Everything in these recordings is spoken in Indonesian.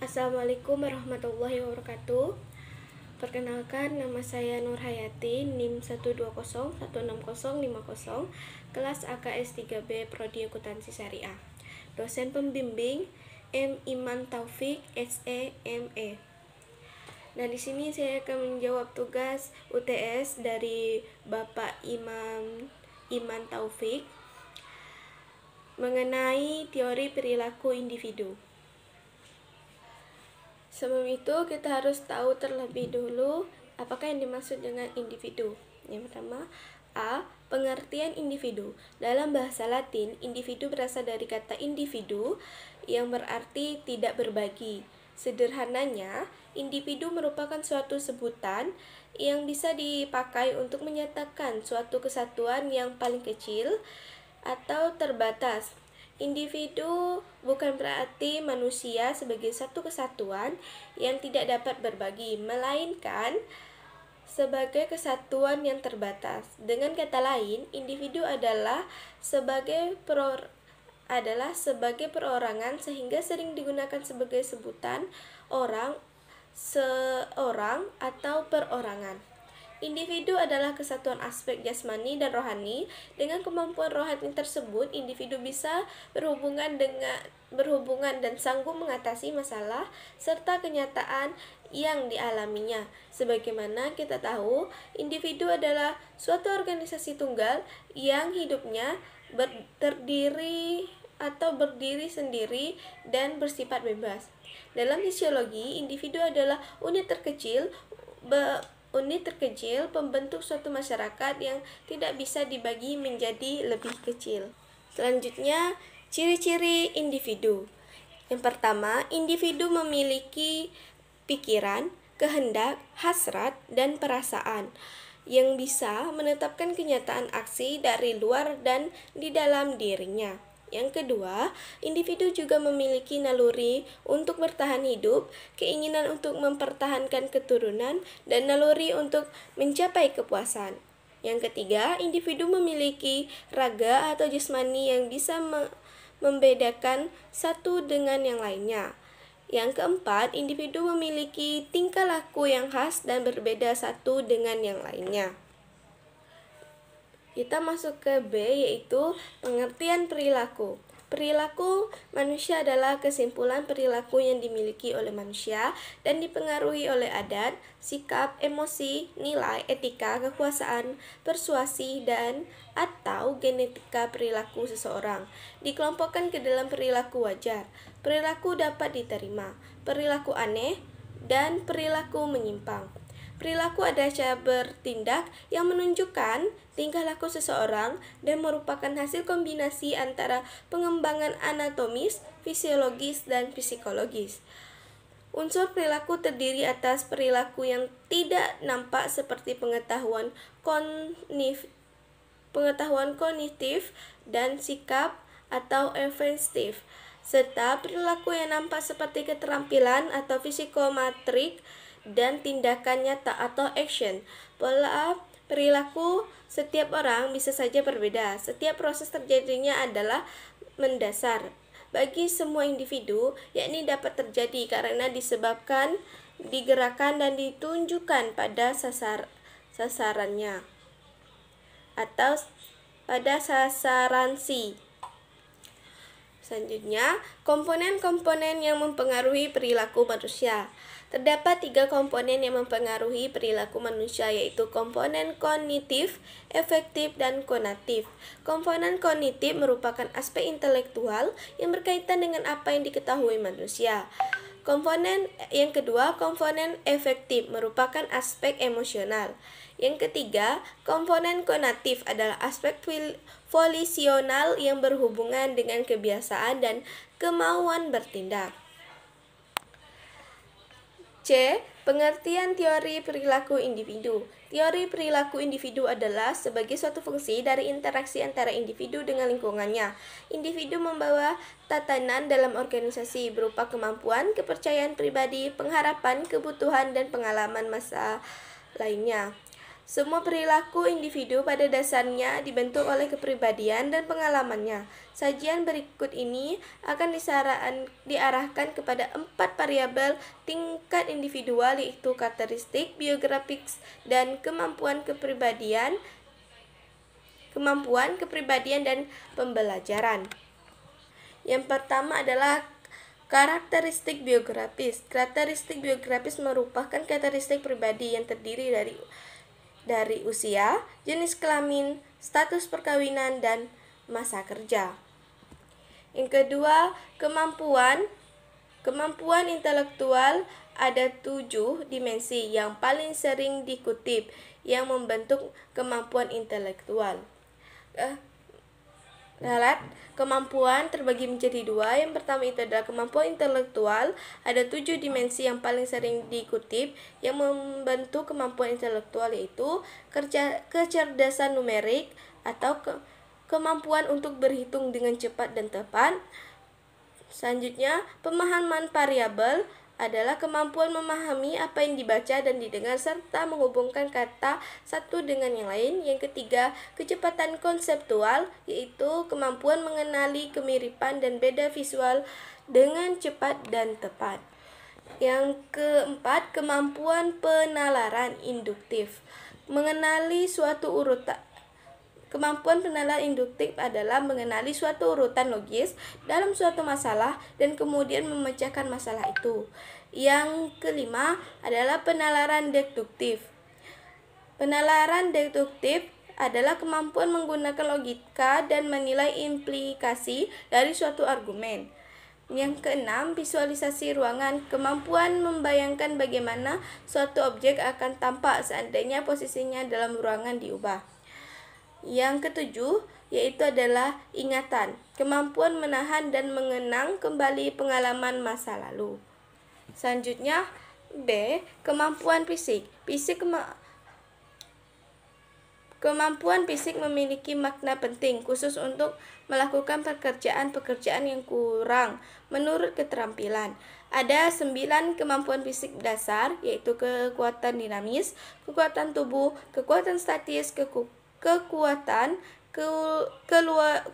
Assalamualaikum warahmatullahi wabarakatuh. Perkenalkan, nama saya Nur Hayati, NIM 120160050, kelas AKS 3B Prodi Akuntansi Syariah. Dosen pembimbing M. Iman Taufik, SE, ME. Nah, di sini saya akan menjawab tugas UTS dari Bapak Iman Taufik mengenai teori perilaku individu. Sebelum itu, kita harus tahu terlebih dulu apakah yang dimaksud dengan individu. Yang pertama, A. Pengertian individu. Dalam bahasa Latin, individu berasal dari kata individu yang berarti tidak berbagi. Sederhananya, individu merupakan suatu sebutan yang bisa dipakai untuk menyatakan suatu kesatuan yang paling kecil atau terbatas. Individu bukan berarti manusia sebagai satu kesatuan yang tidak dapat berbagi, melainkan sebagai kesatuan yang terbatas. Dengan kata lain, individu adalah sebagai perorangan sehingga sering digunakan sebagai sebutan orang, seorang, atau perorangan. Individu adalah kesatuan aspek jasmani dan rohani. Dengan kemampuan rohani tersebut, individu bisa berhubungan dan sanggup mengatasi masalah serta kenyataan yang dialaminya. Sebagaimana kita tahu, individu adalah suatu organisasi tunggal yang hidupnya berdiri sendiri dan bersifat bebas. Dalam fisiologi, individu adalah unit terkecil pembentuk suatu masyarakat yang tidak bisa dibagi menjadi lebih kecil. Selanjutnya, ciri-ciri individu. Yang pertama, individu memiliki pikiran, kehendak, hasrat, dan perasaan yang bisa menetapkan kenyataan aksi dari luar dan di dalam dirinya. Yang kedua, individu juga memiliki naluri untuk bertahan hidup, keinginan untuk mempertahankan keturunan, dan naluri untuk mencapai kepuasan. Yang ketiga, individu memiliki raga atau jasmani yang bisa membedakan satu dengan yang lainnya. Yang keempat, individu memiliki tingkah laku yang khas dan berbeda satu dengan yang lainnya. Kita masuk ke B, yaitu pengertian perilaku. Perilaku manusia adalah kesimpulan perilaku yang dimiliki oleh manusia dan dipengaruhi oleh adat, sikap, emosi, nilai, etika, kekuasaan, persuasi, dan atau genetika perilaku seseorang. Dikelompokkan ke dalam perilaku wajar. Perilaku dapat diterima, perilaku aneh, dan perilaku menyimpang. Perilaku adalah cara bertindak yang menunjukkan tingkah laku seseorang dan merupakan hasil kombinasi antara pengembangan anatomis, fisiologis, dan psikologis. Unsur perilaku terdiri atas perilaku yang tidak nampak seperti pengetahuan kognitif dan sikap atau afektif, serta perilaku yang nampak seperti keterampilan atau psikometrik dan tindakan nyata atau action. Pola perilaku setiap orang bisa saja berbeda. Setiap proses terjadinya adalah mendasar bagi semua individu, yakni dapat terjadi karena disebabkan, digerakkan, dan ditunjukkan pada sasarannya atau pada sasaran si. Selanjutnya, komponen-komponen yang mempengaruhi perilaku manusia. Terdapat 3 komponen yang mempengaruhi perilaku manusia, yaitu komponen kognitif, efektif, dan konatif. Komponen kognitif merupakan aspek intelektual yang berkaitan dengan apa yang diketahui manusia. Komponen yang kedua, komponen efektif, merupakan aspek emosional. Yang ketiga, komponen konatif adalah aspek volisional yang berhubungan dengan kebiasaan dan kemauan bertindak. C. Pengertian teori perilaku individu. Teori perilaku individu adalah sebagai suatu fungsi dari interaksi antara individu dengan lingkungannya. Individu membawa tatanan dalam organisasi berupa kemampuan, kepercayaan pribadi, pengharapan, kebutuhan, dan pengalaman masa lainnya. Semua perilaku individu pada dasarnya dibentuk oleh kepribadian dan pengalamannya. Sajian berikut ini akan diarahkan kepada 4 variabel tingkat individual, yaitu karakteristik, biografis, dan kemampuan kepribadian dan pembelajaran. Yang pertama adalah karakteristik biografis. Karakteristik biografis merupakan karakteristik pribadi yang terdiri dari usia, jenis kelamin, status perkawinan, dan masa kerja. Yang kedua, kemampuan intelektual. Ada 7 dimensi yang paling sering dikutip yang membentuk kemampuan intelektual. Kemampuan terbagi menjadi 2. Yang pertama itu adalah kemampuan intelektual. Ada 7 dimensi yang paling sering dikutip yang membentuk kemampuan intelektual, yaitu kecerdasan numerik atau kemampuan untuk berhitung dengan cepat dan tepat. Selanjutnya, pemahaman variabel adalah kemampuan memahami apa yang dibaca dan didengar serta menghubungkan kata satu dengan yang lain. Yang ketiga, kecepatan konseptual, yaitu kemampuan mengenali kemiripan dan beda visual dengan cepat dan tepat. Yang keempat, kemampuan penalaran induktif, mengenali suatu urutan. Kemampuan penalaran induktif adalah mengenali suatu urutan logis dalam suatu masalah dan kemudian memecahkan masalah itu. Yang kelima adalah penalaran deduktif. Penalaran deduktif adalah kemampuan menggunakan logika dan menilai implikasi dari suatu argumen. Yang keenam, visualisasi ruangan, kemampuan membayangkan bagaimana suatu objek akan tampak seandainya posisinya dalam ruangan diubah. Yang ketujuh, yaitu adalah ingatan, kemampuan menahan dan mengenang kembali pengalaman masa lalu. Selanjutnya, B, kemampuan fisik. Kemampuan fisik memiliki makna penting khusus untuk melakukan pekerjaan yang kurang menurut keterampilan. Ada 9 kemampuan fisik dasar, yaitu kekuatan dinamis, kekuatan tubuh, kekuatan statis, kekuatan,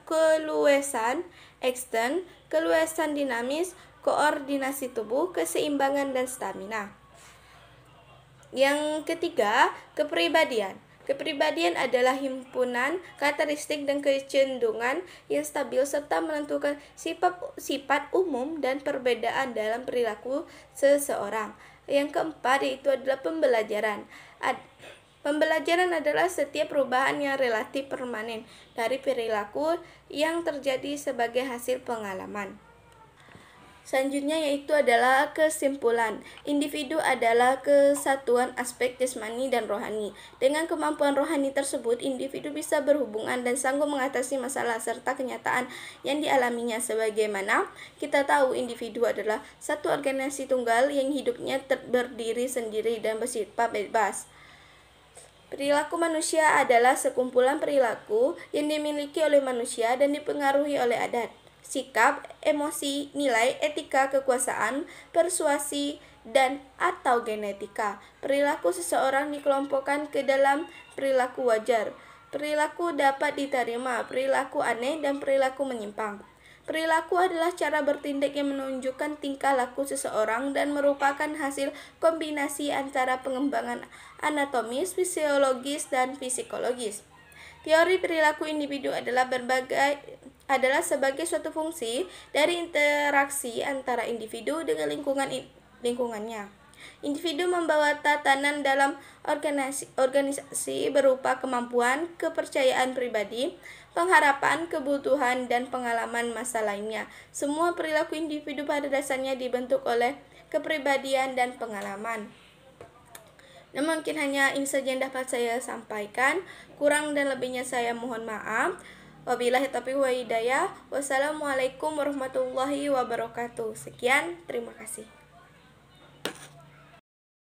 keluasan ekstern, keluasan dinamis, koordinasi tubuh, keseimbangan, dan stamina. Yang ketiga, kepribadian. Kepribadian adalah himpunan karakteristik dan kecenderungan yang stabil serta menentukan sifat umum dan perbedaan dalam perilaku seseorang. Yang keempat, yaitu adalah pembelajaran. Pembelajaran adalah setiap perubahan yang relatif permanen dari perilaku yang terjadi sebagai hasil pengalaman. Selanjutnya yaitu adalah kesimpulan. Individu adalah kesatuan aspek jasmani dan rohani. Dengan kemampuan rohani tersebut, individu bisa berhubungan dan sanggup mengatasi masalah serta kenyataan yang dialaminya. Sebagaimana kita tahu, individu adalah satu organisasi tunggal yang hidupnya berdiri sendiri dan bersifat bebas. Perilaku manusia adalah sekumpulan perilaku yang dimiliki oleh manusia dan dipengaruhi oleh adat, sikap, emosi, nilai, etika, kekuasaan, persuasi, dan atau genetika. Perilaku seseorang dikelompokkan ke dalam perilaku wajar, perilaku dapat diterima, perilaku aneh, dan perilaku menyimpang. Perilaku adalah cara bertindak yang menunjukkan tingkah laku seseorang dan merupakan hasil kombinasi antara pengembangan anatomis, fisiologis, dan psikologis. Teori perilaku individu adalah sebagai suatu fungsi dari interaksi antara individu dengan lingkungannya. Individu membawa tatanan dalam organisasi berupa kemampuan, kepercayaan pribadi, pengharapan, kebutuhan, dan pengalaman masa lainnya. Semua perilaku individu pada dasarnya dibentuk oleh kepribadian dan pengalaman. Nah, mungkin hanya ini saja yang dapat saya sampaikan. Kurang dan lebihnya saya mohon maaf. Wabillahi taufiq wa hidayah. Wassalamualaikum warahmatullahi wabarakatuh. Sekian, terima kasih.